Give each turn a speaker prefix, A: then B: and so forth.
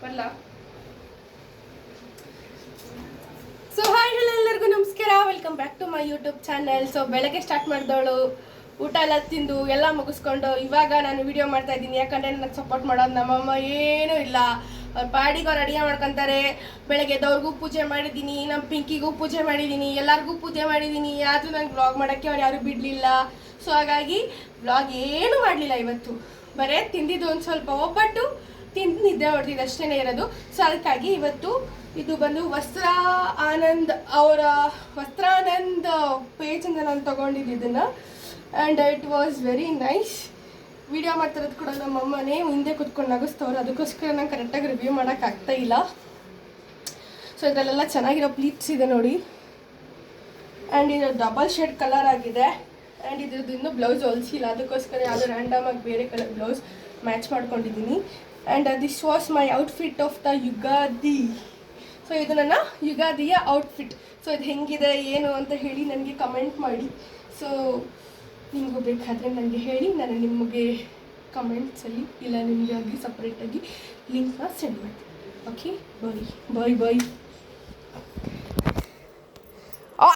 A: ಬರಲ್ಲ. So hi hello ಎಲ್ಲರಿಗೂ ನಮಸ್ಕಾರ, welcome back to my YouTube channel. So ಬೆಳಗ್ಗೆ ಸ್ಟಾರ್ಟ್ ಮಾಡಿದವಳು, ಊಟ ಎಲ್ಲ ತಿಂದು ಎಲ್ಲ ಮುಗಿಸ್ಕೊಂಡು ಇವಾಗ ನಾನು ವಿಡಿಯೋ ಮಾಡ್ತಾ ಇದ್ದೀನಿ. ಯಾಕಂದರೆ ನನಗೆ ಸಪೋರ್ಟ್ ಮಾಡೋದು ನಮ್ಮಮ್ಮ ಏನೂ ಇಲ್ಲ. ಅವ್ರ ಪಾಡಿಗೆ ಅವ್ರು ಅಡುಗೆ ಮಾಡ್ಕೊತಾರೆ. ಬೆಳಗ್ಗೆ ಎದ್ದವ್ರಿಗೂ ಪೂಜೆ ಮಾಡಿದ್ದೀನಿ, ನಮ್ಮ ಪಿಂಕಿಗೂ ಪೂಜೆ ಮಾಡಿದ್ದೀನಿ, ಎಲ್ಲರಿಗೂ ಪೂಜೆ ಮಾಡಿದ್ದೀನಿ. ಆದರೂ ನಂಗೆ ವ್ಲಾಗ್ ಮಾಡೋಕ್ಕೆ ಅವ್ರು ಯಾರೂ ಬಿಡಲಿಲ್ಲ. ಸೊ ಹಾಗಾಗಿ ವ್ಲಾಗ್ ಏನೂ ಮಾಡಲಿಲ್ಲ ಇವತ್ತು. ಬರೇ ತಿಂದಿದ್ದು ಒಂದು ಸ್ವಲ್ಪ ಒಬ್ಬಟ್ಟು ತಿಂದು ನಿದ್ದೆ ಹೊಡೆದಿದ್ದು ಅಷ್ಟೇ ಇರೋದು. ಸೊ ಅದಕ್ಕಾಗಿ ಇವತ್ತು ಇದು ಬಂದು ವಸ್ತ್ರ ಆನಂದ್ ಅವರ ವಸ್ತ್ರಾನಂದ್ ಪೇಜಿಂದ ನಾನು ತೊಗೊಂಡಿದ್ದು ಇದನ್ನು. And it was very nice. Video ಮಾಡ್ತಿರೋದು ಕೂಡ ನಮ್ಮ ಅಮ್ಮನೇ ಹಿಂದೆ ಕುತ್ಕೊಂಡು ನಗಿಸ್ತವ್ರು. ಅದಕ್ಕೋಸ್ಕರ ನಾನು ಕರೆಕ್ಟಾಗಿ ರಿವ್ಯೂ ಮಾಡೋಕ್ಕಾಗ್ತಾ ಇಲ್ಲ. ಸೊ ಇದರಲ್ಲೆಲ್ಲ ಚೆನ್ನಾಗಿರೋ ಪ್ಲೀಟ್ಸ್ ಇದೆ ನೋಡಿ. ಆ್ಯಂಡ್ ಇದು ಡಬಲ್ ಶೇಡ್ ಕಲರ್ ಆಗಿದೆ. ಆ್ಯಂಡ್ ಇದ್ರದ್ದು ಇನ್ನೂ ಬ್ಲೌಸ್ ಹೊಲಿಸಿಲ್ಲ, ಅದಕ್ಕೋಸ್ಕರ ಯಾವುದೋ ರ್ಯಾಂಡಮಾಗಿ ಬೇರೆ ಕಲರ್ ಬ್ಲೌಸ್ ಮ್ಯಾಚ್ ಮಾಡ್ಕೊಂಡಿದ್ದೀನಿ. And this was my outfit of the Ugadi. So ಇದು ನನ್ನ ಯುಗಾದಿಯ ಔಟ್ಫಿಟ್. ಸೊ ಇದು ಹೆಂಗಿದೆ ಏನು ಅಂತ ಹೇಳಿ ನನಗೆ ಕಮೆಂಟ್ ಮಾಡಿ. ಸೊ ನಿಮಗೂ ಬೇಕಾದರೆ ನನಗೆ ಹೇಳಿ, ನಾನು ನಿಮಗೆ ಕಮೆಂಟ್ಸಲ್ಲಿ ಇಲ್ಲ ನಿಮಗಾಗಿ ಸಪ್ರೇಟಾಗಿ ಲಿಂಕ್ನ ಸೆಂಡ್ ಮಾಡ್ತೀನಿ. ಓಕೆ, ಬಾಯ್ ಬಾಯ್ ಬಾಯ್.